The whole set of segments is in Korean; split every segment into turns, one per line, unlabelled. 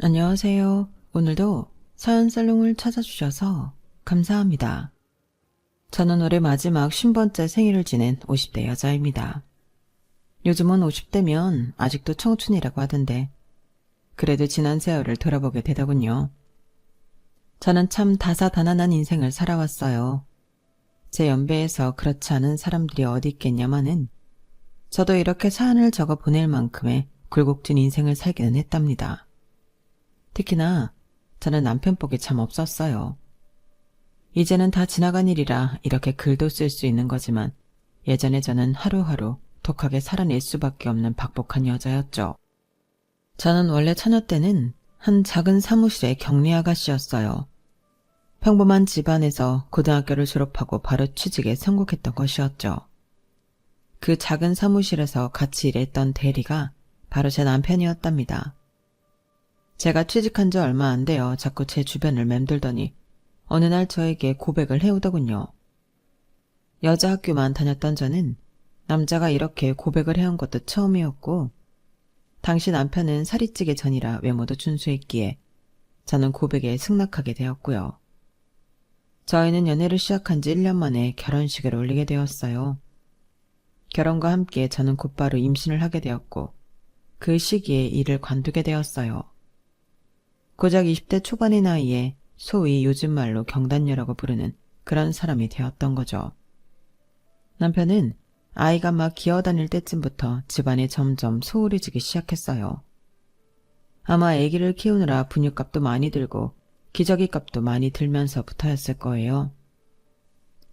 안녕하세요. 오늘도 사연 살롱을 찾아주셔서 감사합니다. 저는 올해 마지막 50번째 생일을 지낸 50대 여자입니다. 요즘은 50대면 아직도 청춘이라고 하던데 그래도 지난 세월을 돌아보게 되더군요. 저는 참 다사다난한 인생을 살아왔어요. 제 연배에서 그렇지 않은 사람들이 어디 있겠냐마는 저도 이렇게 사연을 적어 보낼 만큼의 굴곡진 인생을 살기는 했답니다. 특히나 저는 남편 복이 참 없었어요. 이제는 다 지나간 일이라 이렇게 글도 쓸 수 있는 거지만 예전에 저는 하루하루 독하게 살아낼 수밖에 없는 박복한 여자였죠. 저는 원래 처녀 때는 한 작은 사무실의 격리 아가씨였어요. 평범한 집안에서 고등학교를 졸업하고 바로 취직에 성공했던 것이었죠. 그 작은 사무실에서 같이 일했던 대리가 바로 제 남편이었답니다. 제가 취직한 지 얼마 안 되어 자꾸 제 주변을 맴돌더니 어느 날 저에게 고백을 해오더군요. 여자 학교만 다녔던 저는 남자가 이렇게 고백을 해온 것도 처음이었고 당시 남편은 살이 찌기 전이라 외모도 준수했기에 저는 고백에 승낙하게 되었고요. 저희는 연애를 시작한 지 1년 만에 결혼식을 올리게 되었어요. 결혼과 함께 저는 곧바로 임신을 하게 되었고 그 시기에 일을 관두게 되었어요. 고작 20대 초반의 나이에 소위 요즘 말로 경단녀라고 부르는 그런 사람이 되었던 거죠. 남편은 아이가 막 기어다닐 때쯤부터 집안에 점점 소홀해지기 시작했어요. 아마 아기를 키우느라 분유값도 많이 들고 기저귀 값도 많이 들면서부터였을 거예요.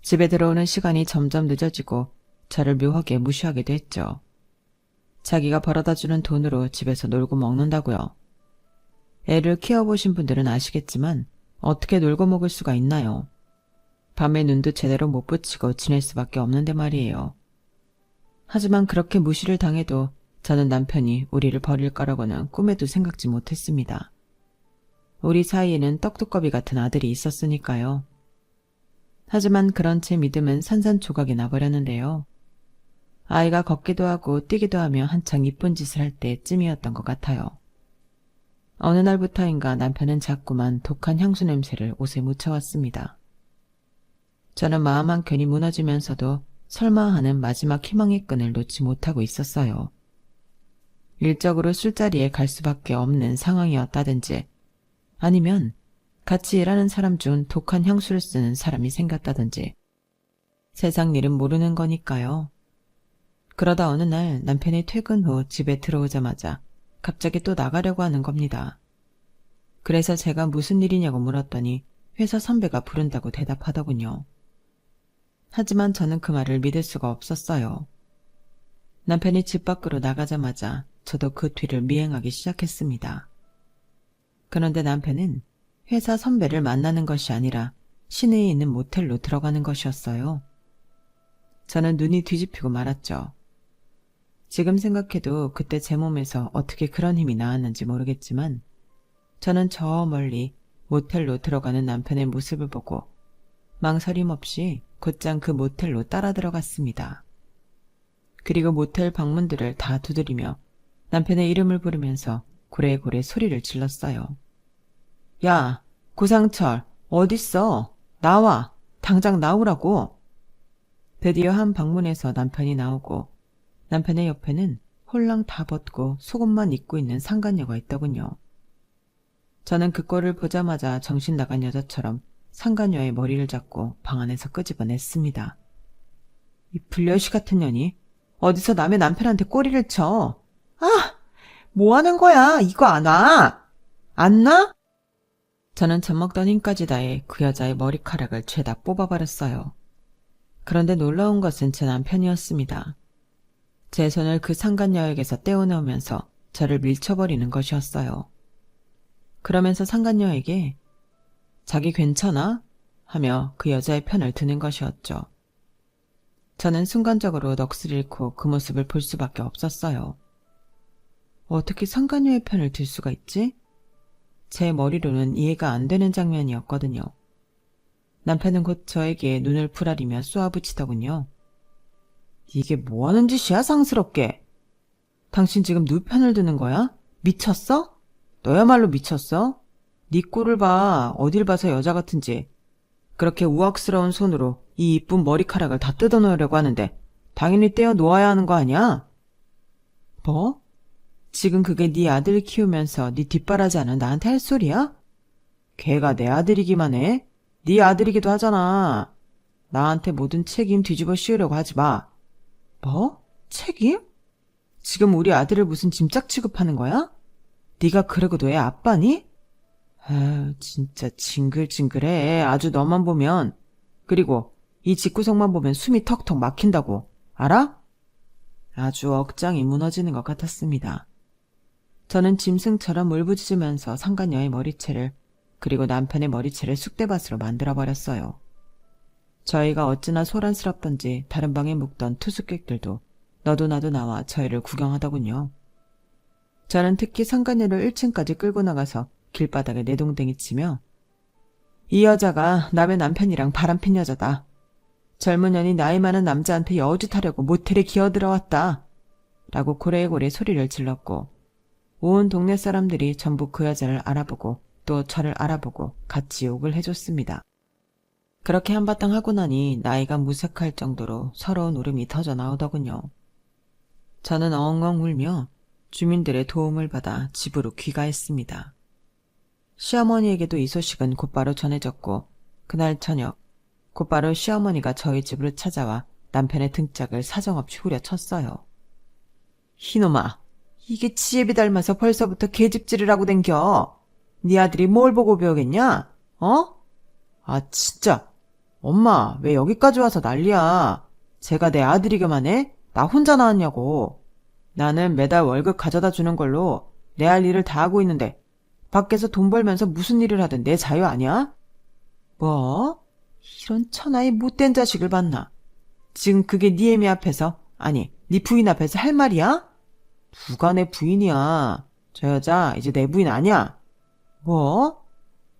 집에 들어오는 시간이 점점 늦어지고 저를 묘하게 무시하기도 했죠. 자기가 벌어다주는 돈으로 집에서 놀고 먹는다고요. 애를 키워보신 분들은 아시겠지만 어떻게 놀고 먹을 수가 있나요? 밤에 눈도 제대로 못 붙이고 지낼 수밖에 없는데 말이에요. 하지만 그렇게 무시를 당해도 저는 남편이 우리를 버릴 거라고는 꿈에도 생각지 못했습니다. 우리 사이에는 떡두꺼비 같은 아들이 있었으니까요. 하지만 그런 제 믿음은 산산조각이 나버렸는데요. 아이가 걷기도 하고 뛰기도 하며 한창 이쁜 짓을 할 때쯤이었던 것 같아요. 어느 날부터인가 남편은 자꾸만 독한 향수 냄새를 옷에 묻혀왔습니다. 저는 마음 한켠이 무너지면서도 설마 하는 마지막 희망의 끈을 놓지 못하고 있었어요. 일적으로 술자리에 갈 수밖에 없는 상황이었다든지 아니면 같이 일하는 사람 중 독한 향수를 쓰는 사람이 생겼다든지 세상 일은 모르는 거니까요. 그러다 어느 날 남편이 퇴근 후 집에 들어오자마자 갑자기 또 나가려고 하는 겁니다. 그래서 제가 무슨 일이냐고 물었더니 회사 선배가 부른다고 대답하더군요. 하지만 저는 그 말을 믿을 수가 없었어요. 남편이 집 밖으로 나가자마자 저도 그 뒤를 미행하기 시작했습니다. 그런데 남편은 회사 선배를 만나는 것이 아니라 시내에 있는 모텔로 들어가는 것이었어요. 저는 눈이 뒤집히고 말았죠. 지금 생각해도 그때 제 몸에서 어떻게 그런 힘이 나왔는지 모르겠지만 저는 저 멀리 모텔로 들어가는 남편의 모습을 보고 망설임 없이 곧장 그 모텔로 따라 들어갔습니다. 그리고 모텔 방문들을 다 두드리며 남편의 이름을 부르면서 고래고래 소리를 질렀어요. 야, 고상철, 어딨어? 나와! 당장 나오라고! 드디어 한 방문에서 남편이 나오고 남편의 옆에는 홀랑 다 벗고 속옷만 입고 있는 상간녀가 있더군요. 저는 그 꼴을 보자마자 정신 나간 여자처럼 상간녀의 머리를 잡고 방 안에서 끄집어냈습니다. 이 불려시 같은 년이 어디서 남의 남편한테 꼬리를 쳐. 아! 뭐 하는 거야? 이거 안 와! 안 나? 저는 젖먹던 힘까지 다해 그 여자의 머리카락을 죄다 뽑아버렸어요. 그런데 놀라운 것은 제 남편이었습니다. 제 손을 그 상간녀에게서 떼어내오면서 저를 밀쳐버리는 것이었어요. 그러면서 상간녀에게 자기 괜찮아? 하며 그 여자의 편을 드는 것이었죠. 저는 순간적으로 넋을 잃고 그 모습을 볼 수밖에 없었어요. 어떻게 상간녀의 편을 들 수가 있지? 제 머리로는 이해가 안 되는 장면이었거든요. 남편은 곧 저에게 눈을 부라리며 쏘아붙이더군요. 이게 뭐하는 짓이야 상스럽게. 당신 지금 누 편을 드는 거야? 미쳤어? 너야말로 미쳤어? 네 꼴을 봐. 어딜 봐서 여자 같은지. 그렇게 우악스러운 손으로 이 이쁜 머리카락을 다 뜯어놓으려고 하는데 당연히 떼어 놓아야 하는 거 아니야? 뭐? 지금 그게 네 아들 키우면서 네 뒷바라지 하는 나한테 할 소리야? 걔가 내 아들이기만 해? 네 아들이기도 하잖아. 나한테 모든 책임 뒤집어 씌우려고 하지 마. 뭐? 책임? 지금 우리 아들을 무슨 짐짝 취급하는 거야? 네가 그러고도 애 아빠니? 아유, 진짜 징글징글해. 아주 너만 보면. 그리고 이 집구석만 보면 숨이 턱턱 막힌다고. 알아? 아주 억장이 무너지는 것 같았습니다. 저는 짐승처럼 울부짖으면서 상간녀의 머리채를 그리고 남편의 머리채를 쑥대밭으로 만들어버렸어요. 저희가 어찌나 소란스럽던지 다른 방에 묵던 투숙객들도 너도 나도 나와 저희를 구경하더군요. 저는 특히 상간녀를 1층까지 끌고 나가서 길바닥에 내동댕이 치며 이 여자가 남의 남편이랑 바람핀 여자다. 젊은 년이 나이 많은 남자한테 여우짓하려고 모텔에 기어들어왔다. 라고 고래고래 소리를 질렀고 온 동네 사람들이 전부 그 여자를 알아보고 또 저를 알아보고 같이 욕을 해줬습니다. 그렇게 한바탕 하고 나니 나이가 무색할 정도로 서러운 울음이 터져 나오더군요. 저는 엉엉 울며 주민들의 도움을 받아 집으로 귀가했습니다. 시어머니에게도 이 소식은 곧바로 전해졌고 그날 저녁 곧바로 시어머니가 저희 집으로 찾아와 남편의 등짝을 사정없이 후려쳤어요. 이놈아, 이게 지혜비 닮아서 벌써부터 계집질을 하고 댕겨. 네 아들이 뭘 보고 배우겠냐? 어? 아 진짜. 엄마 왜 여기까지 와서 난리야. 제가 내 아들이기만 해? 나 혼자 나왔냐고. 나는 매달 월급 가져다 주는 걸로 내 할 일을 다 하고 있는데 밖에서 돈 벌면서 무슨 일을 하든 내 자유 아니야? 뭐? 이런 천하의 못된 자식을 봤나? 지금 그게 네 애미 앞에서 아니 네 부인 앞에서 할 말이야? 누가 내 부인이야. 저 여자 이제 내 부인 아니야. 뭐?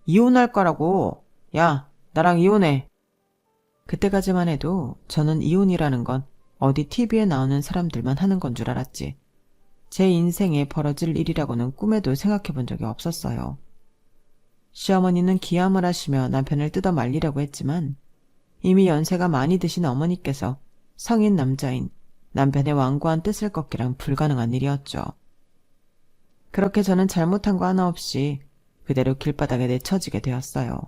이혼할 거라고. 야, 나랑 이혼해. 그때까지만 해도 저는 이혼이라는 건 어디 TV에 나오는 사람들만 하는 건 줄 알았지. 제 인생에 벌어질 일이라고는 꿈에도 생각해 본 적이 없었어요. 시어머니는 기함을 하시며 남편을 뜯어 말리려고 했지만 이미 연세가 많이 드신 어머니께서 성인 남자인 남편의 완고한 뜻을 꺾기란 불가능한 일이었죠. 그렇게 저는 잘못한 거 하나 없이 그대로 길바닥에 내쳐지게 되었어요.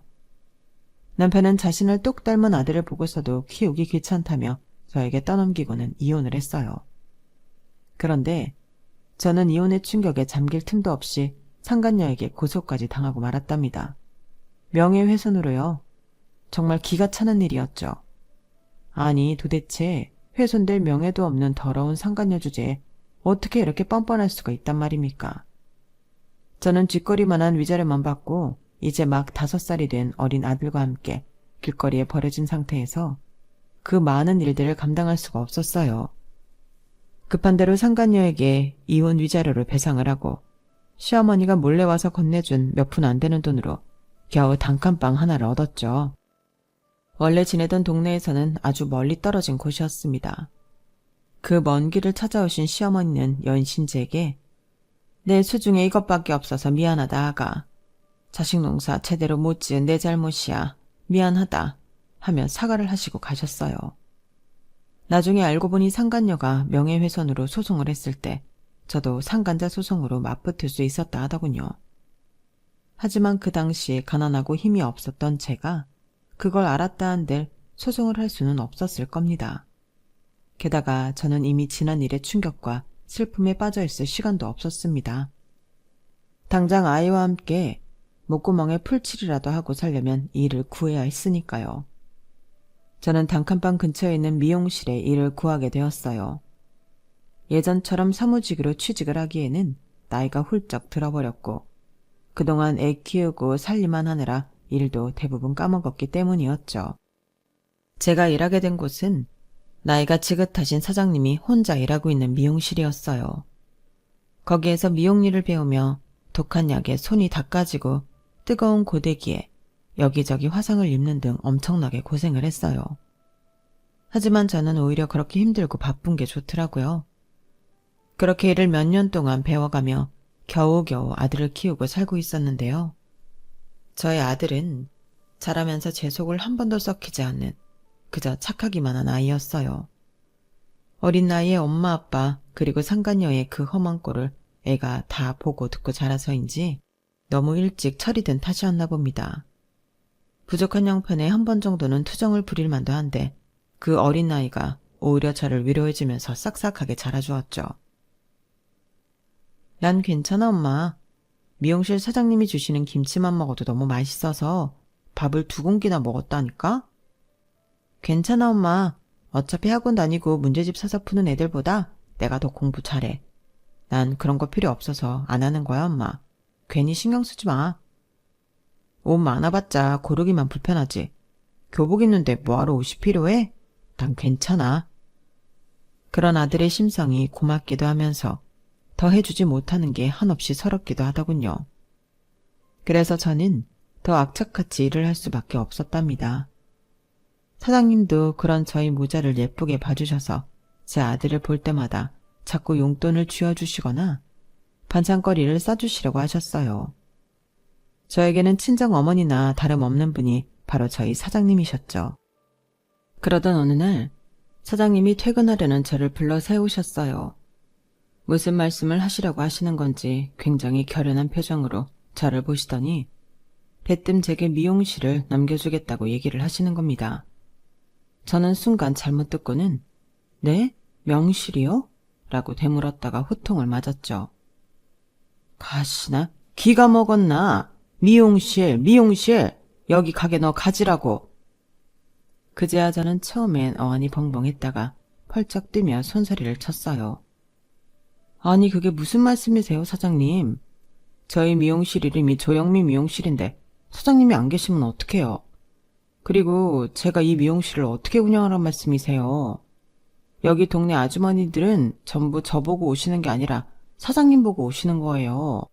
남편은 자신을 똑 닮은 아들을 보고서도 키우기 귀찮다며 저에게 떠넘기고는 이혼을 했어요. 그런데 저는 이혼의 충격에 잠길 틈도 없이 상간녀에게 고소까지 당하고 말았답니다. 명예훼손으로요. 정말 기가 차는 일이었죠. 아니 도대체 훼손될 명예도 없는 더러운 상간녀 주제에 어떻게 이렇게 뻔뻔할 수가 있단 말입니까? 저는 쥐꼬리만한 위자료만 받고 이제 막 5살이 된 어린 아들과 함께 길거리에 버려진 상태에서 그 많은 일들을 감당할 수가 없었어요. 급한 대로 상간녀에게 이혼 위자료를 배상을 하고 시어머니가 몰래 와서 건네준 몇 푼 안 되는 돈으로 겨우 단칸방 하나를 얻었죠. 원래 지내던 동네에서는 아주 멀리 떨어진 곳이었습니다. 그 먼 길을 찾아오신 시어머니는 연신 제게 내 수중에 이것밖에 없어서 미안하다 아가. 자식 농사 제대로 못 지은 내 잘못이야. 미안하다 하며 사과를 하시고 가셨어요. 나중에 알고 보니 상간녀가 명예훼손으로 소송을 했을 때 저도 상간자 소송으로 맞붙을 수 있었다 하더군요. 하지만 그 당시 가난하고 힘이 없었던 제가 그걸 알았다 한들 소송을 할 수는 없었을 겁니다. 게다가 저는 이미 지난 일의 충격과 슬픔에 빠져있을 시간도 없었습니다. 당장 아이와 함께 목구멍에 풀칠이라도 하고 살려면 일을 구해야 했으니까요. 저는 단칸방 근처에 있는 미용실에 일을 구하게 되었어요. 예전처럼 사무직으로 취직을 하기에는 나이가 훌쩍 들어버렸고 그동안 애 키우고 살림만 하느라 일도 대부분 까먹었기 때문이었죠. 제가 일하게 된 곳은 나이가 지긋하신 사장님이 혼자 일하고 있는 미용실이었어요. 거기에서 미용일을 배우며 독한 약에 손이 닦아지고 뜨거운 고데기에 여기저기 화상을 입는 등 엄청나게 고생을 했어요. 하지만 저는 오히려 그렇게 힘들고 바쁜 게 좋더라고요. 그렇게 일을 몇 년 동안 배워가며 겨우겨우 아들을 키우고 살고 있었는데요. 저의 아들은 자라면서 제 속을 한 번도 썩히지 않는 그저 착하기만 한 아이였어요. 어린 나이에 엄마 아빠 그리고 상간녀의 그 험한 꼴을 애가 다 보고 듣고 자라서인지 너무 일찍 철이 든 탓이었나 봅니다. 부족한 형편에 한 번 정도는 투정을 부릴 만도 한데 그 어린 나이가 오히려 저를 위로해주면서 싹싹하게 자라주었죠. 난 괜찮아 엄마. 미용실 사장님이 주시는 김치만 먹어도 너무 맛있어서 밥을 2공기나 먹었다니까? 괜찮아 엄마. 어차피 학원 다니고 문제집 사서 푸는 애들보다 내가 더 공부 잘해. 난 그런 거 필요 없어서 안 하는 거야 엄마. 괜히 신경 쓰지 마. 옷 많아봤자 고르기만 불편하지. 교복 입는데 뭐하러 옷이 필요해? 난 괜찮아. 그런 아들의 심성이 고맙기도 하면서 더 해주지 못하는 게 한없이 서럽기도 하더군요. 그래서 저는 더 악착같이 일을 할 수밖에 없었답니다. 사장님도 그런 저희 모자를 예쁘게 봐주셔서 제 아들을 볼 때마다 자꾸 용돈을 쥐어주시거나 반찬거리를 싸주시려고 하셨어요. 저에게는 친정 어머니나 다름없는 분이 바로 저희 사장님이셨죠. 그러던 어느 날 사장님이 퇴근하려는 저를 불러 세우셨어요. 무슨 말씀을 하시려고 하시는 건지 굉장히 결연한 표정으로 저를 보시더니 대뜸 제게 미용실을 넘겨주겠다고 얘기를 하시는 겁니다. 저는 순간 잘못 듣고는 네? 명실이요? 라고 되물었다가 호통을 맞았죠. 가시나? 기가 먹었나? 미용실, 여기 가게 너 가지라고. 그제야 저는 처음엔 어안이 벙벙했다가 펄쩍 뛰며 손소리를 쳤어요. 아니 그게 무슨 말씀이세요 사장님? 저희 미용실 이름이 조영미 미용실인데 사장님이 안 계시면 어떡해요? 그리고 제가 이 미용실을 어떻게 운영하란 말씀이세요? 여기 동네 아주머니들은 전부 저보고 오시는 게 아니라 사장님 보고 오시는 거예요.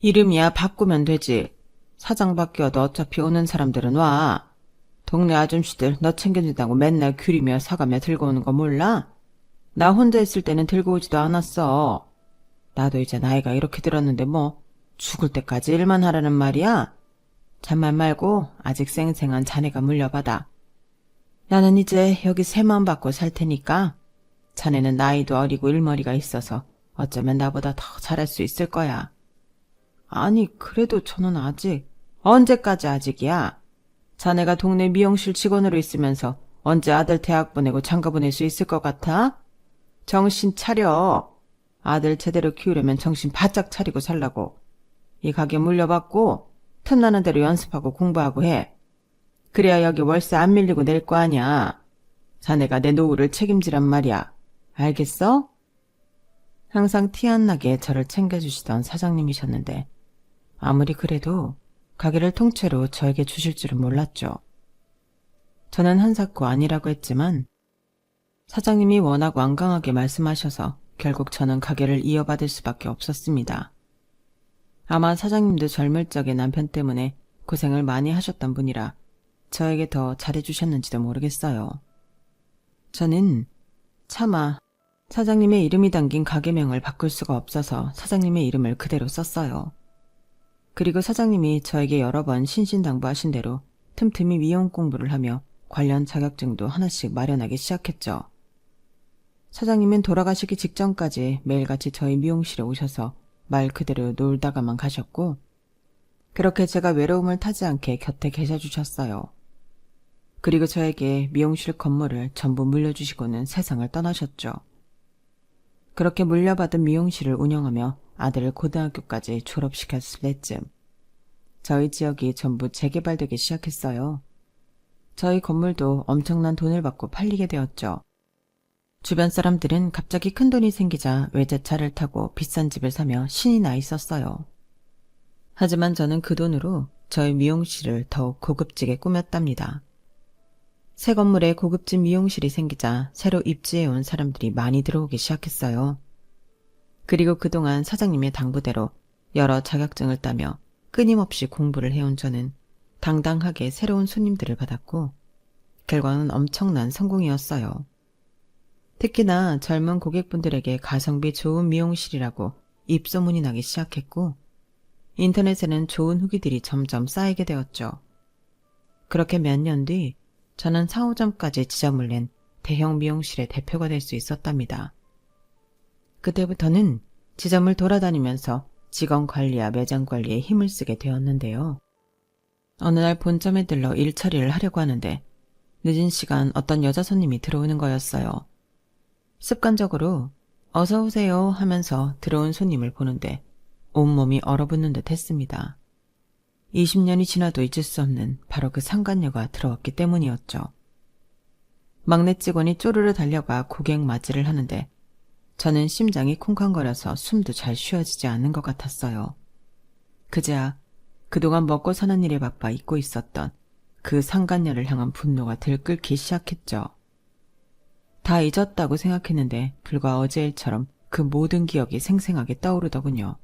이름이야 바꾸면 되지. 사장 바뀌어도 어차피 오는 사람들은 와. 동네 아줌씨들 너 챙겨준다고 맨날 귤이며 사과며 들고 오는 거 몰라? 나 혼자 있을 때는 들고 오지도 않았어. 나도 이제 나이가 이렇게 들었는데 뭐 죽을 때까지 일만 하라는 말이야? 잔말 말고 아직 쌩쌩한 자네가 물려받아. 나는 이제 여기 새마음 받고 살 테니까 자네는 나이도 어리고 일머리가 있어서 어쩌면 나보다 더 잘할 수 있을 거야. 아니 그래도 저는 아직. 언제까지 아직이야? 자네가 동네 미용실 직원으로 있으면서 언제 아들 대학 보내고 장가 보낼 수 있을 것 같아? 정신 차려. 아들 제대로 키우려면 정신 바짝 차리고 살라고. 이 가게 물려받고 틈나는 대로 연습하고 공부하고 해. 그래야 여기 월세 안 밀리고 낼 거 아냐. 자네가 내 노후를 책임지란 말이야. 알겠어? 항상 티 안 나게 저를 챙겨주시던 사장님이셨는데 아무리 그래도 가게를 통째로 저에게 주실 줄은 몰랐죠. 저는 한사코 아니라고 했지만 사장님이 워낙 완강하게 말씀하셔서 결국 저는 가게를 이어받을 수밖에 없었습니다. 아마 사장님도 젊을 적에 남편 때문에 고생을 많이 하셨던 분이라 저에게 더 잘해주셨는지도 모르겠어요. 저는 차마 사장님의 이름이 담긴 가게명을 바꿀 수가 없어서 사장님의 이름을 그대로 썼어요. 그리고 사장님이 저에게 여러 번 신신당부하신 대로 틈틈이 미용 공부를 하며 관련 자격증도 하나씩 마련하기 시작했죠. 사장님은 돌아가시기 직전까지 매일같이 저희 미용실에 오셔서 말 그대로 놀다가만 가셨고 그렇게 제가 외로움을 타지 않게 곁에 계셔주셨어요. 그리고 저에게 미용실 건물을 전부 물려주시고는 세상을 떠나셨죠. 그렇게 물려받은 미용실을 운영하며 아들을 고등학교까지 졸업시켰을 때쯤 저희 지역이 전부 재개발되기 시작했어요. 저희 건물도 엄청난 돈을 받고 팔리게 되었죠. 주변 사람들은 갑자기 큰돈이 생기자 외제차를 타고 비싼 집을 사며 신이 나 있었어요. 하지만 저는 그 돈으로 저희 미용실을 더욱 고급지게 꾸몄답니다. 새 건물에 고급진 미용실이 생기자 새로 입주해온 사람들이 많이 들어오기 시작했어요. 그리고 그동안 사장님의 당부대로 여러 자격증을 따며 끊임없이 공부를 해온 저는 당당하게 새로운 손님들을 받았고 결과는 엄청난 성공이었어요. 특히나 젊은 고객분들에게 가성비 좋은 미용실이라고 입소문이 나기 시작했고 인터넷에는 좋은 후기들이 점점 쌓이게 되었죠. 그렇게 몇 년 뒤 저는 4호점까지 지점을 낸 대형 미용실의 대표가 될 수 있었답니다. 그때부터는 지점을 돌아다니면서 직원 관리와 매장 관리에 힘을 쓰게 되었는데요. 어느 날 본점에 들러 일 처리를 하려고 하는데 늦은 시간 어떤 여자 손님이 들어오는 거였어요. 습관적으로 어서 오세요 하면서 들어온 손님을 보는데 온몸이 얼어붙는 듯 했습니다. 20년이 지나도 잊을 수 없는 바로 그 상간녀가 들어왔기 때문이었죠. 막내 직원이 쪼르르 달려가 고객 맞이를 하는데 저는 심장이 쿵쾅거려서 숨도 잘 쉬어지지 않는 것 같았어요. 그제야 그동안 먹고 사는 일에 바빠 잊고 있었던 그 상간녀를 향한 분노가 들끓기 시작했죠. 다 잊었다고 생각했는데 불과 어제 일처럼 그 모든 기억이 생생하게 떠오르더군요.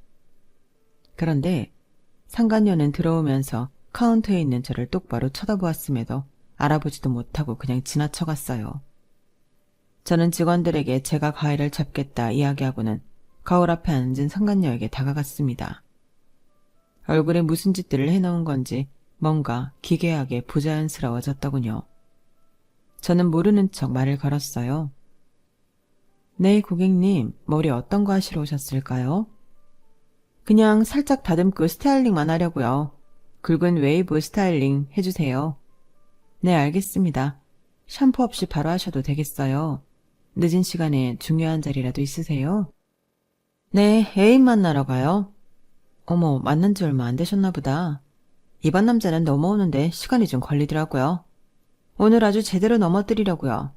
그런데 상간녀는 들어오면서 카운터에 있는 저를 똑바로 쳐다보았음에도 알아보지도 못하고 그냥 지나쳐갔어요. 저는 직원들에게 제가 가위를 잡겠다 이야기하고는 거울 앞에 앉은 상간녀에게 다가갔습니다. 얼굴에 무슨 짓들을 해놓은 건지 뭔가 기괴하게 부자연스러워졌더군요. 저는 모르는 척 말을 걸었어요. 네, 고객님, 머리 어떤 거 하시러 오셨을까요? 그냥 살짝 다듬고 스타일링만 하려고요. 굵은 웨이브 스타일링 해주세요. 네, 알겠습니다. 샴푸 없이 바로 하셔도 되겠어요. 늦은 시간에 중요한 자리라도 있으세요? 네, 애인 만나러 가요. 어머, 만난 지 얼마 안 되셨나 보다. 이번 남자는 넘어오는데 시간이 좀 걸리더라고요. 오늘 아주 제대로 넘어뜨리려고요.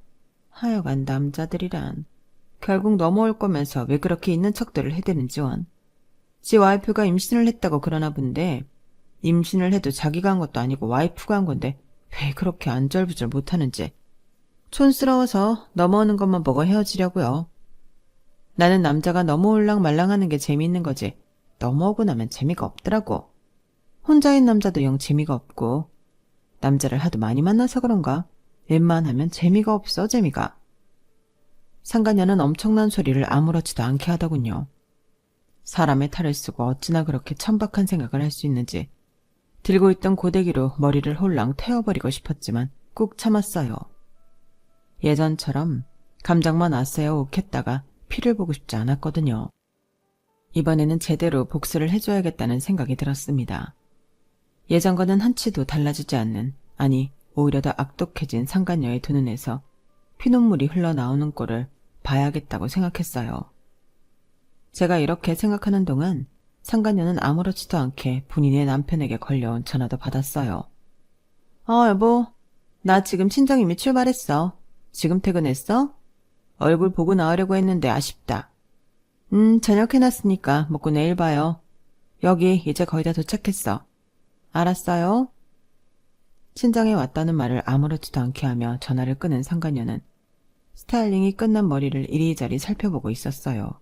하여간 남자들이란. 결국 넘어올 거면서 왜 그렇게 있는 척들을 해대는지 원. 지 와이프가 임신을 했다고 그러나 본데 임신을 해도 자기가 한 것도 아니고 와이프가 한 건데 왜 그렇게 안절부절 못하는지. 촌스러워서 넘어오는 것만 보고 헤어지려고요. 나는 남자가 넘어올랑 말랑하는 게 재미있는 거지 넘어오고 나면 재미가 없더라고. 혼자인 남자도 영 재미가 없고 남자를 하도 많이 만나서 그런가 웬만하면 재미가 없어 재미가. 상간녀는 엄청난 소리를 아무렇지도 않게 하더군요. 사람의 탈을 쓰고 어찌나 그렇게 천박한 생각을 할 수 있는지 들고 있던 고데기로 머리를 홀랑 태워버리고 싶었지만 꾹 참았어요. 예전처럼 감정만 왔어야 욱했다가 피를 보고 싶지 않았거든요. 이번에는 제대로 복수를 해줘야겠다는 생각이 들었습니다. 예전과는 한치도 달라지지 않는, 아니 오히려 더 악독해진 상간녀의 두 눈에서 피눈물이 흘러나오는 꼴을 봐야겠다고 생각했어요. 제가 이렇게 생각하는 동안 상간녀는 아무렇지도 않게 본인의 남편에게 걸려온 전화도 받았어요. 여보, 나 지금 친정이미 출발했어. 지금 퇴근했어? 얼굴 보고 나오려고 했는데 아쉽다. 저녁 해놨으니까 먹고 내일 봐요. 여기 이제 거의 다 도착했어. 알았어요. 친정에 왔다는 말을 아무렇지도 않게 하며 전화를 끊은 상간녀는 스타일링이 끝난 머리를 이리저리 살펴보고 있었어요.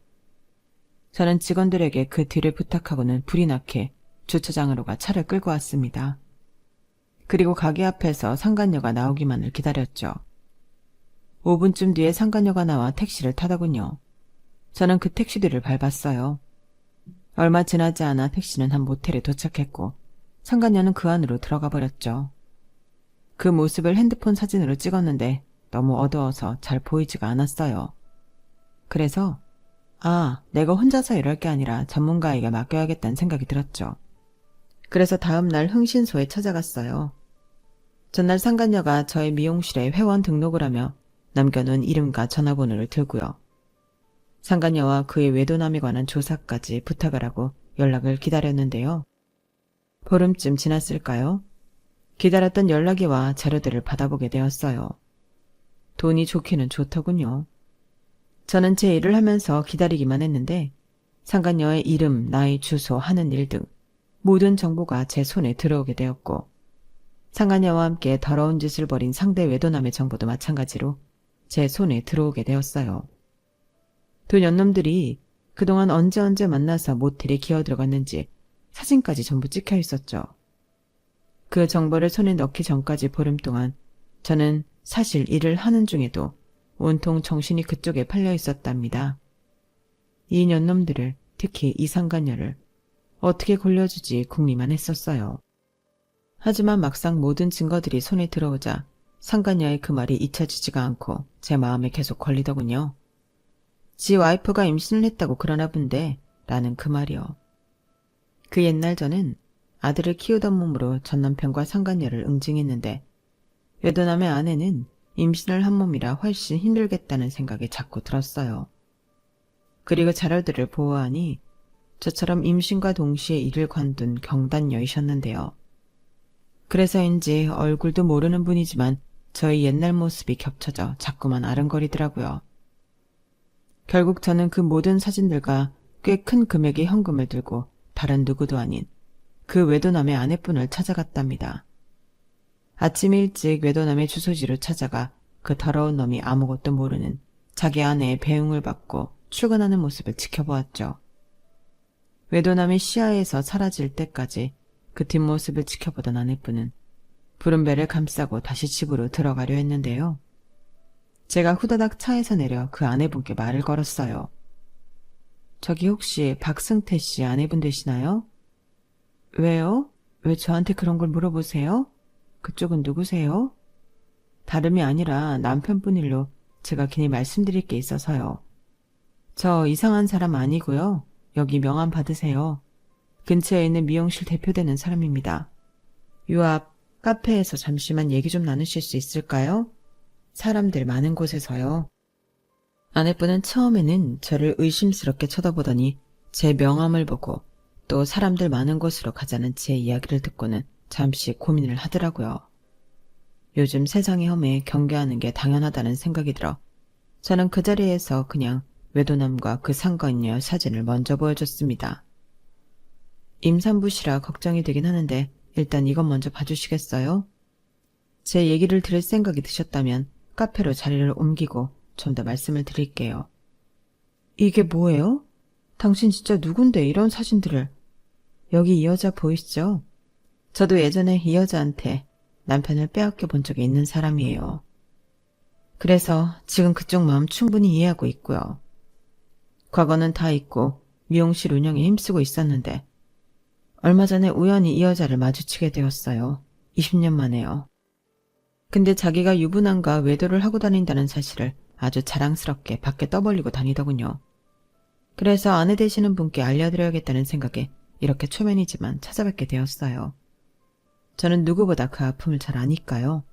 저는 직원들에게 그 뒤를 부탁하고는 불이 나게 주차장으로 가 차를 끌고 왔습니다. 그리고 가게 앞에서 상간녀가 나오기만을 기다렸죠. 5분쯤 뒤에 상간녀가 나와 택시를 타더군요. 저는 그 택시 뒤를 밟았어요. 얼마 지나지 않아 택시는 한 모텔에 도착했고 상간녀는 그 안으로 들어가 버렸죠. 그 모습을 핸드폰 사진으로 찍었는데 너무 어두워서 잘 보이지가 않았어요. 그래서 내가 혼자서 이럴 게 아니라 전문가에게 맡겨야겠다는 생각이 들었죠. 그래서 다음 날 흥신소에 찾아갔어요. 전날 상간녀가 저의 미용실에 회원 등록을 하며 남겨놓은 이름과 전화번호를 들고요. 상간녀와 그의 외도남에 관한 조사까지 부탁을 하고 연락을 기다렸는데요. 보름쯤 지났을까요? 기다렸던 연락이 와 자료들을 받아보게 되었어요. 돈이 좋기는 좋더군요. 저는 제 일을 하면서 기다리기만 했는데 상간녀의 이름, 나이, 주소, 하는 일 등 모든 정보가 제 손에 들어오게 되었고 상간녀와 함께 더러운 짓을 벌인 상대 외도남의 정보도 마찬가지로 제 손에 들어오게 되었어요. 두 년놈들이 그동안 언제 만나서 모텔에 기어들어갔는지 사진까지 전부 찍혀 있었죠. 그 정보를 손에 넣기 전까지 보름 동안 저는 사실 일을 하는 중에도 온통 정신이 그쪽에 팔려 있었답니다. 이 년놈들을 특히 이 상간녀를 어떻게 골려주지 궁리만 했었어요. 하지만 막상 모든 증거들이 손에 들어오자 상간녀의 그 말이 잊혀지지가 않고 제 마음에 계속 걸리더군요. 지 와이프가 임신을 했다고 그러나 본데 라는 그 말이요. 그 옛날 저는 아들을 키우던 몸으로 전 남편과 상간녀를 응징했는데 외도남의 아내는 임신을 한 몸이라 훨씬 힘들겠다는 생각이 자꾸 들었어요. 그리고 자료들을 보아하니 저처럼 임신과 동시에 이를 관둔 경단녀이셨는데요. 그래서인지 얼굴도 모르는 분이지만 저희 옛날 모습이 겹쳐져 자꾸만 아른거리더라고요. 결국 저는 그 모든 사진들과 꽤 큰 금액의 현금을 들고 다른 누구도 아닌 그 외도남의 아내분을 찾아갔답니다. 아침 일찍 외도남의 주소지로 찾아가 그 더러운 놈이 아무것도 모르는 자기 아내의 배웅을 받고 출근하는 모습을 지켜보았죠. 외도남이 시야에서 사라질 때까지 그 뒷모습을 지켜보던 아내분은 부른 배를 감싸고 다시 집으로 들어가려 했는데요. 제가 후다닥 차에서 내려 그 아내분께 말을 걸었어요. 저기 혹시 박승태 씨 아내분 되시나요? 왜요? 왜 저한테 그런 걸 물어보세요? 그쪽은 누구세요? 다름이 아니라 남편분 일로 제가 괜히 말씀드릴 게 있어서요. 저 이상한 사람 아니고요. 여기 명함 받으세요. 근처에 있는 미용실 대표되는 사람입니다. 요 앞 카페에서 잠시만 얘기 좀 나누실 수 있을까요? 사람들 많은 곳에서요. 아내분은 처음에는 저를 의심스럽게 쳐다보더니 제 명함을 보고 또 사람들 많은 곳으로 가자는 제 이야기를 듣고는 잠시 고민을 하더라고요. 요즘 세상의 험에 경계하는 게 당연하다는 생각이 들어 저는 그 자리에서 그냥 외도남과 그 상간녀 사진을 먼저 보여줬습니다. 임산부시라 걱정이 되긴 하는데 일단 이것 먼저 봐주시겠어요? 제 얘기를 들을 생각이 드셨다면 카페로 자리를 옮기고 좀 더 말씀을 드릴게요. 이게 뭐예요? 당신 진짜 누군데 이런 사진들을. 여기 이 여자 보이시죠? 저도 예전에 이 여자한테 남편을 빼앗겨 본 적이 있는 사람이에요. 그래서 지금 그쪽 마음 충분히 이해하고 있고요. 과거는 다 잊고 미용실 운영에 힘쓰고 있었는데 얼마 전에 우연히 이 여자를 마주치게 되었어요. 20년 만에요. 근데 자기가 유부남과 외도를 하고 다닌다는 사실을 아주 자랑스럽게 밖에 떠벌리고 다니더군요. 그래서 아내 되시는 분께 알려드려야겠다는 생각에 이렇게 초면이지만 찾아뵙게 되었어요. 저는 누구보다 그 아픔을 잘 아니까요.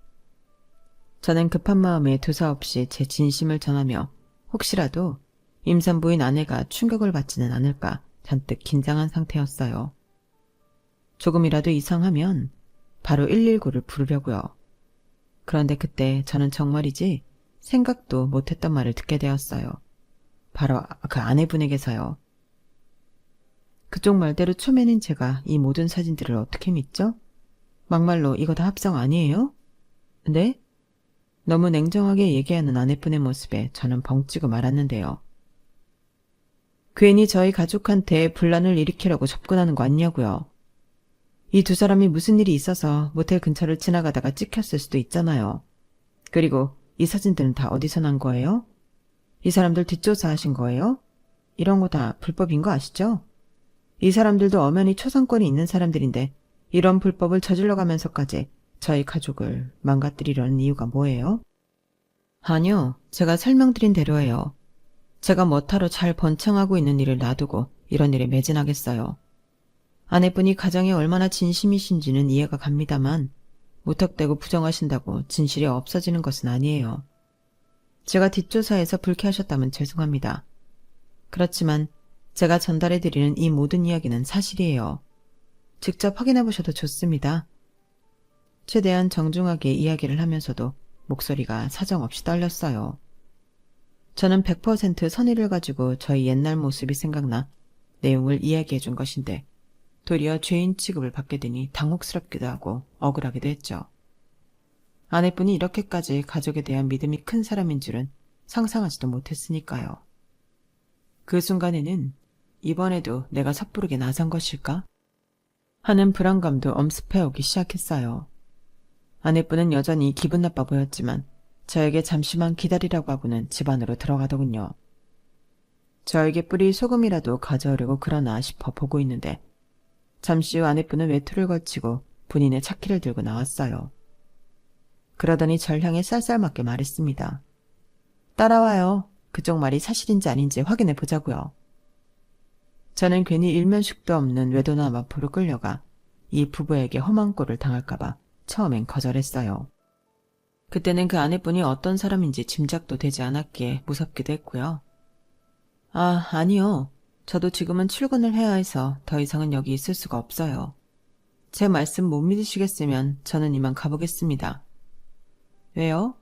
저는 급한 마음에 두서없이 제 진심을 전하며 혹시라도 임산부인 아내가 충격을 받지는 않을까 잔뜩 긴장한 상태였어요. 조금이라도 이상하면 바로 119를 부르려고요. 그런데 그때 저는 정말이지 생각도 못했던 말을 듣게 되었어요. 바로 그 아내분에게서요. 그쪽 말대로 초면인 제가 이 모든 사진들을 어떻게 믿죠? 막말로 이거 다 합성 아니에요? 네? 너무 냉정하게 얘기하는 아내분의 모습에 저는 벙찌고 말았는데요. 괜히 저희 가족한테 분란을 일으키려고 접근하는 거 아니냐고요. 이 두 사람이 무슨 일이 있어서 모텔 근처를 지나가다가 찍혔을 수도 있잖아요. 그리고 이 사진들은 다 어디서 난 거예요? 이 사람들 뒷조사 하신 거예요? 이런 거 다 불법인 거 아시죠? 이 사람들도 엄연히 초상권이 있는 사람들인데 이런 불법을 저질러 가면서까지 저희 가족을 망가뜨리려는 이유가 뭐예요? 아니요, 제가 설명드린 대로예요. 제가 뭐하러 잘 번창하고 있는 일을 놔두고 이런 일에 매진하겠어요. 아내분이 가정에 얼마나 진심이신지는 이해가 갑니다만 무턱대고 부정하신다고 진실이 없어지는 것은 아니에요. 제가 뒷조사에서 불쾌하셨다면 죄송합니다. 그렇지만 제가 전달해드리는 이 모든 이야기는 사실이에요. 직접 확인해보셔도 좋습니다. 최대한 정중하게 이야기를 하면서도 목소리가 사정없이 떨렸어요. 저는 100% 선의를 가지고 저희 옛날 모습이 생각나 내용을 이야기해 준 것인데 도리어 죄인 취급을 받게 되니 당혹스럽기도 하고 억울하기도 했죠. 아내분이 이렇게까지 가족에 대한 믿음이 큰 사람인 줄은 상상하지도 못했으니까요. 그 순간에는 이번에도 내가 섣부르게 나선 것일까? 하는 불안감도 엄습해오기 시작했어요. 아내분은 여전히 기분 나빠 보였지만 저에게 잠시만 기다리라고 하고는 집 안으로 들어가더군요. 저에게 뿌릴 소금이라도 가져오려고 그러나 싶어 보고 있는데 잠시 후 아내분은 외투를 걸치고 본인의 차키를 들고 나왔어요. 그러더니 절 향해 쌀쌀맞게 말했습니다. 따라와요. 그쪽 말이 사실인지 아닌지 확인해 보자고요. 저는 괜히 일면식도 없는 외도남 앞으로 끌려가 이 부부에게 험한 꼴을 당할까봐 처음엔 거절했어요. 그때는 그 아내분이 어떤 사람인지 짐작도 되지 않았기에 무섭기도 했고요. 아, 아니요. 저도 지금은 출근을 해야 해서 더 이상은 여기 있을 수가 없어요. 제 말씀 못 믿으시겠으면 저는 이만 가보겠습니다. 왜요?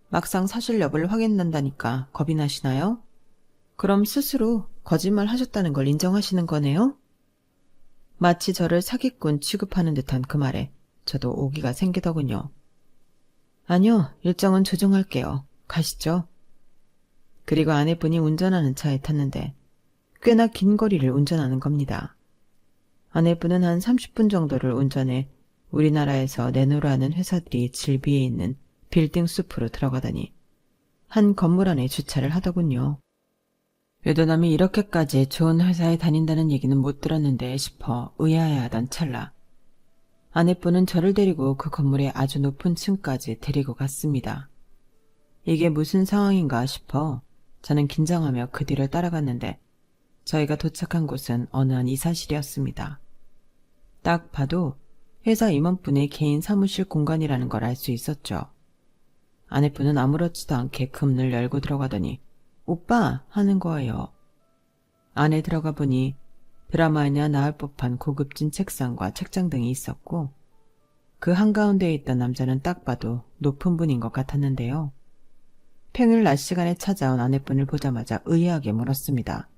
막상 사실 여부를 확인한다니까 겁이 나시나요? 그럼 스스로 거짓말 하셨다는 걸 인정하시는 거네요? 마치 저를 사기꾼 취급하는 듯한 그 말에 저도 오기가 생기더군요. 아니요, 일정은 조정할게요. 가시죠. 그리고 아내분이 운전하는 차에 탔는데 꽤나 긴 거리를 운전하는 겁니다. 아내분은 한 30분 정도를 운전해 우리나라에서 내노라는 회사들이 질비해 있는 빌딩 숲으로 들어가더니 한 건물 안에 주차를 하더군요. 외도남이 이렇게까지 좋은 회사에 다닌다는 얘기는 못 들었는데 싶어 의아해하던 찰나 아내분은 저를 데리고 그 건물의 아주 높은 층까지 데리고 갔습니다. 이게 무슨 상황인가 싶어 저는 긴장하며 그 뒤를 따라갔는데 저희가 도착한 곳은 어느 한 이사실이었습니다. 딱 봐도 회사 임원분의 개인 사무실 공간이라는 걸 알 수 있었죠. 아내분은 아무렇지도 않게 그 문을 열고 들어가더니 오빠 하는 거예요. 안에 들어가 보니 드라마에나 나올 법한 고급진 책상과 책장 등이 있었고 그 한가운데에 있던 남자는 딱 봐도 높은 분인 것 같았는데요. 평일 낮 시간에 찾아온 아내분을 보자마자 의아하게 물었습니다.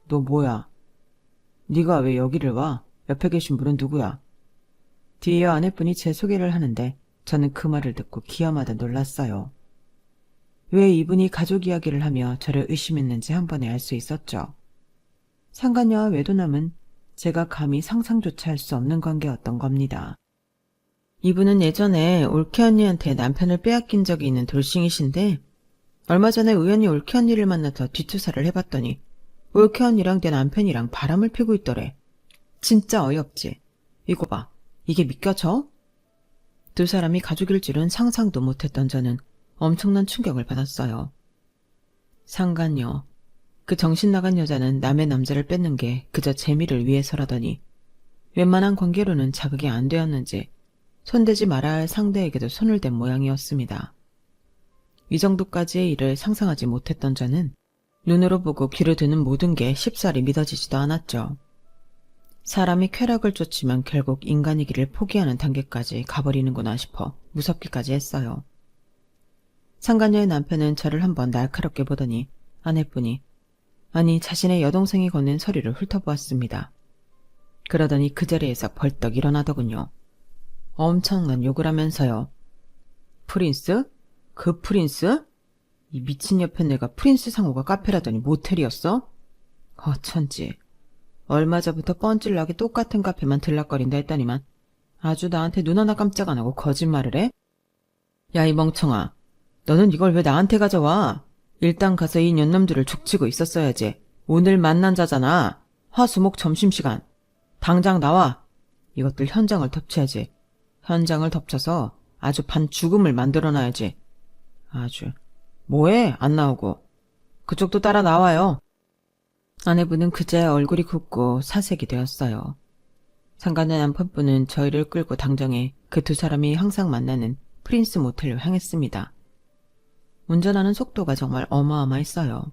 너 뭐야? 네가 왜 여기를 와? 옆에 계신 분은 누구야? 뒤이어 아내분이 제 소개를 하는데 저는 그 말을 듣고 기어마다 놀랐어요. 왜 이분이 가족 이야기를 하며 저를 의심했는지 한 번에 알 수 있었죠. 상간녀와 외도남은 제가 감히 상상조차 할 수 없는 관계였던 겁니다. 이분은 예전에 올케 언니한테 남편을 빼앗긴 적이 있는 돌싱이신데 얼마 전에 우연히 올케 언니를 만나서 뒷투사를 해봤더니 올케 언니랑 내 남편이랑 바람을 피고 있더래. 진짜 어이없지. 이거 봐. 이게 믿겨져? 두 사람이 가족일 줄은 상상도 못했던 저는 엄청난 충격을 받았어요. 상간녀. 그 정신나간 여자는 남의 남자를 뺏는 게 그저 재미를 위해서라더니 웬만한 관계로는 자극이 안 되었는지 손대지 말아야 할 상대에게도 손을 댄 모양이었습니다. 이 정도까지의 일을 상상하지 못했던 저는 눈으로 보고 귀로 듣는 모든 게 쉽사리 믿어지지도 않았죠. 사람이 쾌락을 쫓으면 결국 인간이기를 포기하는 단계까지 가버리는구나 싶어 무섭기까지 했어요. 상간녀의 남편은 저를 한번 날카롭게 보더니 아내분이 아니 자신의 여동생이 건넨 서류를 훑어보았습니다. 그러더니 그 자리에서 벌떡 일어나더군요. 엄청난 욕을 하면서요. 프린스? 그 프린스? 이 미친 옆에 내가 프린스 상호가 카페라더니 모텔이었어? 어천지. 얼마 전부터 뻔질나게 똑같은 카페만 들락거린다 했더니만 아주 나한테 눈 하나 깜짝 안 하고 거짓말을 해? 야 이 멍청아. 너는 이걸 왜 나한테 가져와? 일단 가서 이 년놈들을 족치고 있었어야지. 오늘 만난 자잖아. 화수목 점심시간. 당장 나와. 이것들 현장을 덮쳐야지. 현장을 덮쳐서 아주 반죽음을 만들어놔야지. 아주. 뭐해? 안 나오고. 그쪽도 따라 나와요. 아내분은 그제야 얼굴이 굽고 사색이 되었어요. 상간의 남편분은 저희를 끌고 당정해 그 두 사람이 항상 만나는 프린스 모텔로 향했습니다. 운전하는 속도가 정말 어마어마했어요.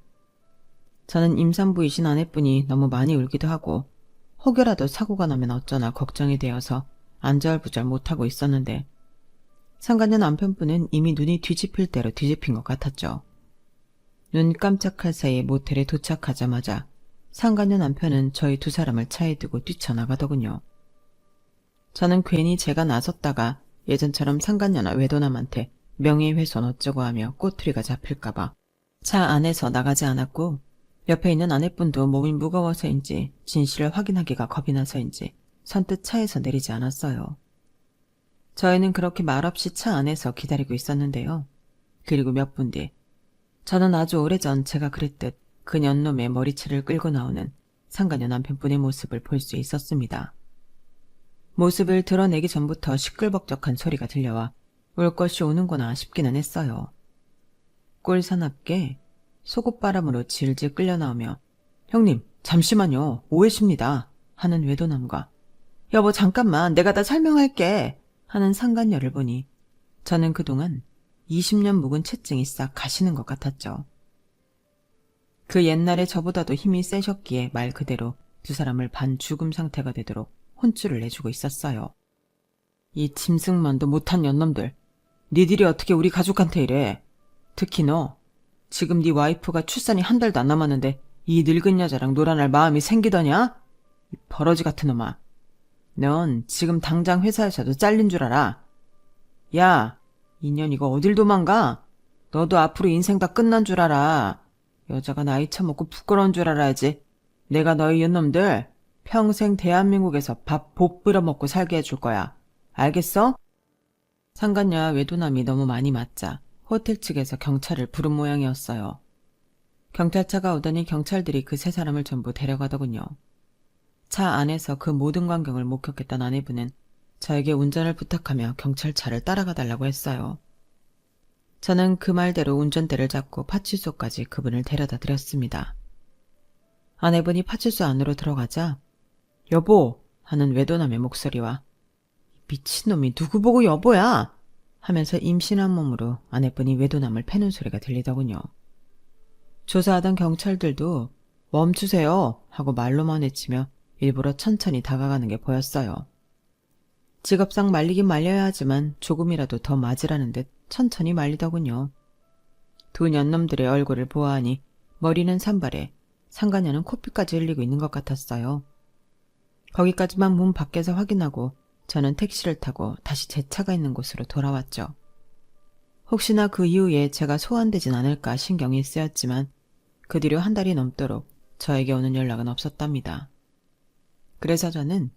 저는 임산부이신 아내분이 너무 많이 울기도 하고 혹여라도 사고가 나면 어쩌나 걱정이 되어서 안절부절 못하고 있었는데 상간녀 남편분은 이미 눈이 뒤집힐 대로 뒤집힌 것 같았죠. 눈 깜짝할 사이에 모텔에 도착하자마자 상간녀 남편은 저희 두 사람을 차에 두고 뛰쳐나가더군요. 저는 괜히 제가 나섰다가 예전처럼 상간녀나 외도남한테 명예훼손 어쩌고 하며 꼬투리가 잡힐까봐 차 안에서 나가지 않았고 옆에 있는 아내분도 몸이 무거워서인지 진실을 확인하기가 겁이 나서인지 선뜻 차에서 내리지 않았어요. 저희는 그렇게 말없이 차 안에서 기다리고 있었는데요. 그리고 몇 분 뒤 저는 아주 오래전 제가 그랬듯 그 년놈의 머리채를 끌고 나오는 상가녀 남편분의 모습을 볼 수 있었습니다. 모습을 드러내기 전부터 시끌벅적한 소리가 들려와 올 것이 오는구나 싶기는 했어요. 꼴사납게 속옷바람으로 질질 끌려 나오며 형님 잠시만요 오해십니다 하는 외도남과 여보 잠깐만 내가 다 설명할게 하는 상간녀를 보니 저는 그동안 20년 묵은 채증이 싹 가시는 것 같았죠. 그 옛날에 저보다도 힘이 세셨기에 말 그대로 두 사람을 반죽음 상태가 되도록 혼쭐을 내주고 있었어요. 이 짐승만도 못한 년놈들, 니들이 어떻게 우리 가족한테 이래. 특히 너, 지금 네 와이프가 출산이 한 달도 안 남았는데 이 늙은 여자랑 놀아날 마음이 생기더냐? 이 버러지 같은 놈아. 넌 지금 당장 회사에서도 잘린 줄 알아. 야, 인연 이거 어딜 도망가? 너도 앞으로 인생 다 끝난 줄 알아. 여자가 나이 처먹고 부끄러운 줄 알아야지. 내가 너희 연놈들 평생 대한민국에서 밥 못 빌어먹고 살게 해줄 거야. 알겠어? 상간녀와 외도남이 너무 많이 맞자 호텔 측에서 경찰을 부른 모양이었어요. 경찰차가 오더니 경찰들이 그 세 사람을 전부 데려가더군요. 차 안에서 그 모든 광경을 목격했던 아내분은 저에게 운전을 부탁하며 경찰차를 따라가 달라고 했어요. 저는 그 말대로 운전대를 잡고 파출소까지 그분을 데려다 드렸습니다. 아내분이 파출소 안으로 들어가자 여보 하는 외도남의 목소리와 미친놈이 누구 보고 여보야 하면서 임신한 몸으로 아내분이 외도남을 패는 소리가 들리더군요. 조사하던 경찰들도 멈추세요 하고 말로만 외치며 일부러 천천히 다가가는 게 보였어요. 직업상 말리긴 말려야 하지만 조금이라도 더 맞으라는 듯 천천히 말리더군요. 두 년놈들의 얼굴을 보아하니 머리는 산발에 상간녀는 코피까지 흘리고 있는 것 같았어요. 거기까지만 문 밖에서 확인하고 저는 택시를 타고 다시 제 차가 있는 곳으로 돌아왔죠. 혹시나 그 이후에 제가 소환되진 않을까 신경이 쓰였지만 그 뒤로 한 달이 넘도록 저에게 오는 연락은 없었답니다. 그래서 저는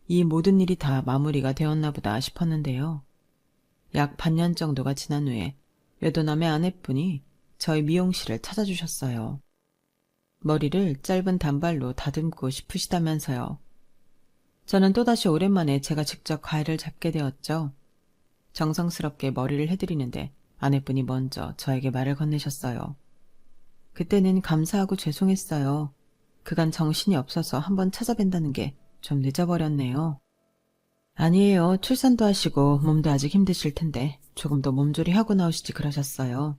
이 모든 일이 다 마무리가 되었나 보다 싶었는데요. 약 반년 정도가 지난 후에 외도남의 아내분이 저희 미용실을 찾아주셨어요. 머리를 짧은 단발로 다듬고 싶으시다면서요. 저는 또다시 오랜만에 제가 직접 가위를 잡게 되었죠. 정성스럽게 머리를 해드리는데 아내분이 먼저 저에게 말을 건네셨어요. 그때는 감사하고 죄송했어요. 그간 정신이 없어서 한번 찾아뵌다는 게 좀 늦어버렸네요. 아니에요. 출산도 하시고 몸도 아직 힘드실 텐데 조금 더 몸조리하고 나오시지 그러셨어요.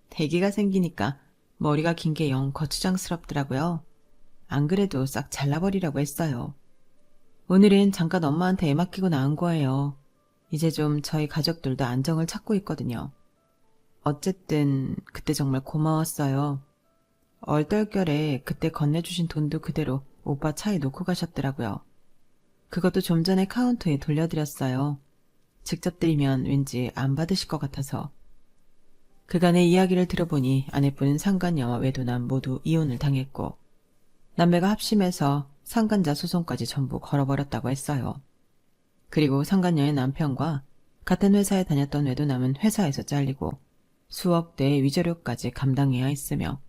대기가 생기니까 머리가 긴 게 영 거추장스럽더라고요. 안 그래도 싹 잘라버리라고 했어요. 오늘은 잠깐 엄마한테 애 맡기고 나온 거예요. 이제 좀 저희 가족들도 안정을 찾고 있거든요. 어쨌든 그때 정말 고마웠어요. 얼떨결에 그때 건네주신 돈도 그대로 오빠 차에 놓고 가셨더라고요. 그것도 좀 전에 카운터에 돌려드렸어요. 직접 드리면 왠지 안 받으실 것 같아서. 그간의 이야기를 들어보니 아내분은 상간녀와 외도남 모두 이혼을 당했고 남매가 합심해서 상간자 소송까지 전부 걸어버렸다고 했어요. 그리고 상간녀의 남편과 같은 회사에 다녔던 외도남은 회사에서 잘리고 수억 대의 위자료까지 감당해야 했으며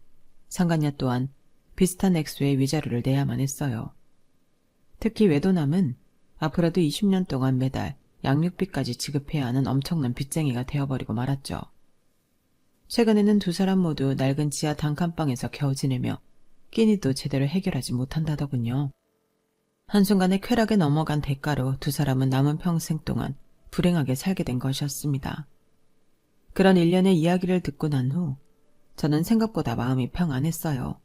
상간녀 또한 비슷한 액수의 위자료를 내야만 했어요. 특히 외도남은 앞으로도 20년 동안 매달 양육비까지 지급해야 하는 엄청난 빚쟁이가 되어버리고 말았죠. 최근에는 두 사람 모두 낡은 지하 단칸방에서 겨우 지내며 끼니도 제대로 해결하지 못한다더군요. 한순간에 쾌락에 넘어간 대가로 두 사람은 남은 평생 동안 불행하게 살게 된 것이었습니다. 그런 일련의 이야기를 듣고 난 후 저는 생각보다 마음이 평안했어요.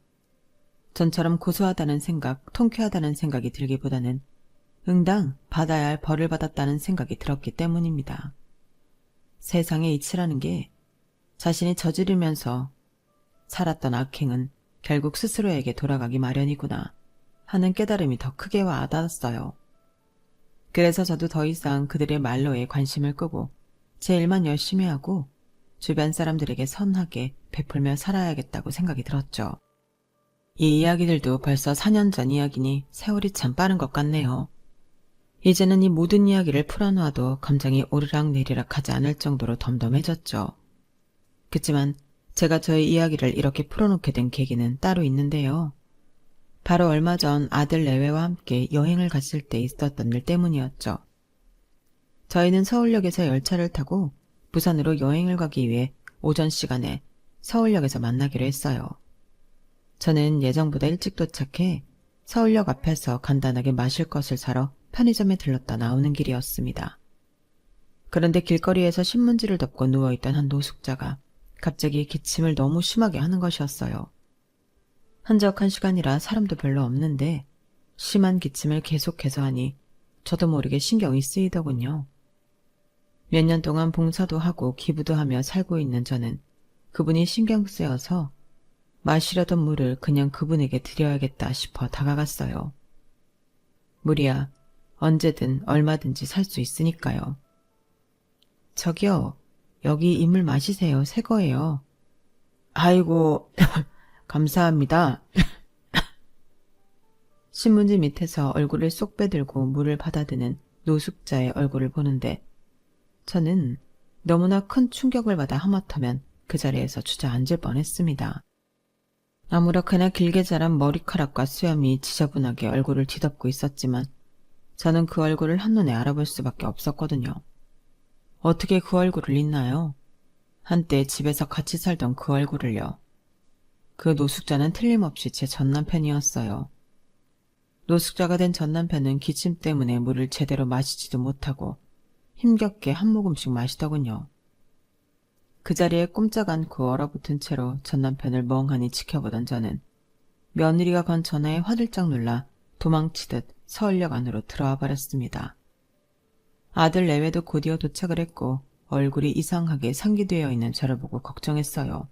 전처럼 고소하다는 생각, 통쾌하다는 생각이 들기보다는 응당 받아야 할 벌을 받았다는 생각이 들었기 때문입니다. 세상의 이치라는 게 자신이 저지르면서 살았던 악행은 결국 스스로에게 돌아가기 마련이구나 하는 깨달음이 더 크게 와닿았어요. 그래서 저도 더 이상 그들의 말로에 관심을 끄고 제 일만 열심히 하고 주변 사람들에게 선하게 베풀며 살아야겠다고 생각이 들었죠. 이 이야기들도 벌써 4년 전 이야기니 세월이 참 빠른 것 같네요. 이제는 이 모든 이야기를 풀어놓아도 감정이 오르락내리락 하지 않을 정도로 덤덤해졌죠. 그치만 제가 저의 이야기를 이렇게 풀어놓게 된 계기는 따로 있는데요. 바로 얼마 전 아들 내외와 함께 여행을 갔을 때 있었던 일 때문이었죠. 저희는 서울역에서 열차를 타고 부산으로 여행을 가기 위해 오전 시간에 서울역에서 만나기로 했어요. 저는 예정보다 일찍 도착해 서울역 앞에서 간단하게 마실 것을 사러 편의점에 들렀다 나오는 길이었습니다. 그런데 길거리에서 신문지를 덮고 누워있던 한 노숙자가 갑자기 기침을 너무 심하게 하는 것이었어요. 한적한 시간이라 사람도 별로 없는데 심한 기침을 계속해서 하니 저도 모르게 신경이 쓰이더군요. 몇 년 동안 봉사도 하고 기부도 하며 살고 있는 저는 그분이 신경 쓰여서 마시려던 물을 그냥 그분에게 드려야겠다 싶어 다가갔어요. 물이야 언제든 얼마든지 살 수 있으니까요. 저기요, 여기 이 물 마시세요. 새 거예요. 아이고, 감사합니다. 신문지 밑에서 얼굴을 쏙 빼들고 물을 받아드는 노숙자의 얼굴을 보는데 저는 너무나 큰 충격을 받아 하마터면 그 자리에서 주저앉을 뻔했습니다. 아무렇게나 길게 자란 머리카락과 수염이 지저분하게 얼굴을 뒤덮고 있었지만 저는 그 얼굴을 한눈에 알아볼 수밖에 없었거든요. 어떻게 그 얼굴을 잊나요? 한때 집에서 같이 살던 그 얼굴을요. 그 노숙자는 틀림없이 제 전남편이었어요. 노숙자가 된 전남편은 기침 때문에 물을 제대로 마시지도 못하고 힘겹게 한 모금씩 마시더군요. 그 자리에 꼼짝 않고 얼어붙은 채로 전남편을 멍하니 지켜보던 저는 며느리가 건 전화에 화들짝 놀라 도망치듯 서울역 안으로 들어와 버렸습니다. 아들 내외도 곧이어 도착을 했고 얼굴이 이상하게 상기되어 있는 저를 보고 걱정했어요.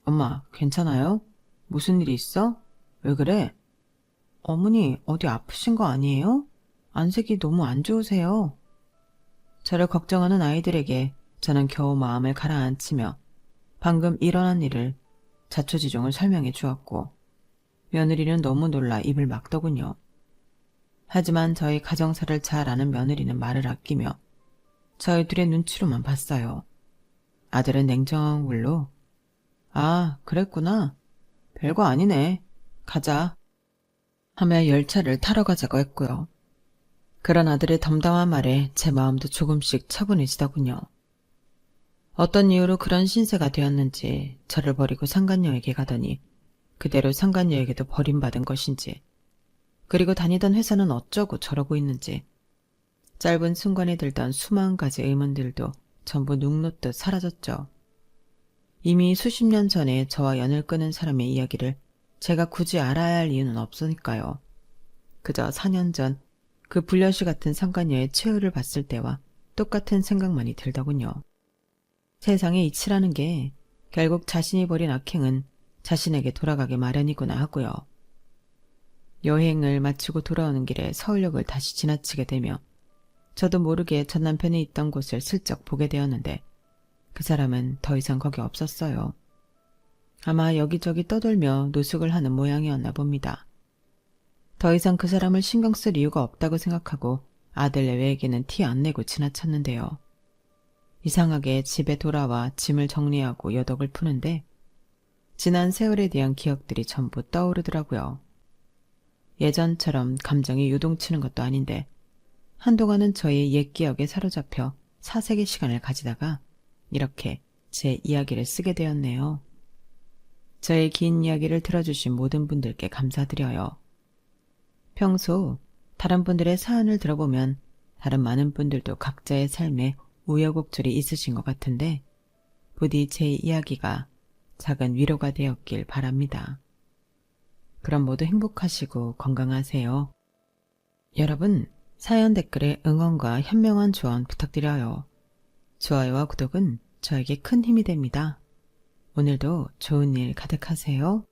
엄마, 괜찮아요? 무슨 일이 있어? 왜 그래? 어머니, 어디 아프신 거 아니에요? 안색이 너무 안 좋으세요. 저를 걱정하는 아이들에게 저는 겨우 마음을 가라앉히며 방금 일어난 일을 자초지종을 설명해 주었고 며느리는 너무 놀라 입을 막더군요. 하지만 저희 가정사를 잘 아는 며느리는 말을 아끼며 저희 둘의 눈치로만 봤어요. 아들은 냉정한 얼굴로 아, 그랬구나. 별거 아니네. 가자. 하며 열차를 타러 가자고 했고요. 그런 아들의 담담한 말에 제 마음도 조금씩 차분해지더군요. 어떤 이유로 그런 신세가 되었는지 저를 버리고 상간녀에게 가더니 그대로 상간녀에게도 버림받은 것인지 그리고 다니던 회사는 어쩌고 저러고 있는지 짧은 순간에 들던 수만 가지 의문들도 전부 눅놓듯 사라졌죠. 이미 수십 년 전에 저와 연을 끊은 사람의 이야기를 제가 굳이 알아야 할 이유는 없으니까요. 그저 4년 전 그 불려시 같은 상간녀의 최후를 봤을 때와 똑같은 생각만이 들더군요. 세상에 이치라는 게 결국 자신이 벌인 악행은 자신에게 돌아가게 마련이구나 하고요. 여행을 마치고 돌아오는 길에 서울역을 다시 지나치게 되며 저도 모르게 전 남편이 있던 곳을 슬쩍 보게 되었는데 그 사람은 더 이상 거기 없었어요. 아마 여기저기 떠돌며 노숙을 하는 모양이었나 봅니다. 더 이상 그 사람을 신경 쓸 이유가 없다고 생각하고 아들 내외에게는 티 안 내고 지나쳤는데요. 이상하게 집에 돌아와 짐을 정리하고 여독을 푸는데 지난 세월에 대한 기억들이 전부 떠오르더라고요. 예전처럼 감정이 요동치는 것도 아닌데 한동안은 저의 옛 기억에 사로잡혀 사색의 시간을 가지다가 이렇게 제 이야기를 쓰게 되었네요. 저의 긴 이야기를 들어주신 모든 분들께 감사드려요. 평소 다른 분들의 사연을 들어보면 다른 많은 분들도 각자의 삶에 우여곡절이 있으신 것 같은데 부디 제 이야기가 작은 위로가 되었길 바랍니다. 그럼 모두 행복하시고 건강하세요. 여러분, 사연 댓글에 응원과 현명한 조언 부탁드려요. 좋아요와 구독은 저에게 큰 힘이 됩니다. 오늘도 좋은 일 가득하세요.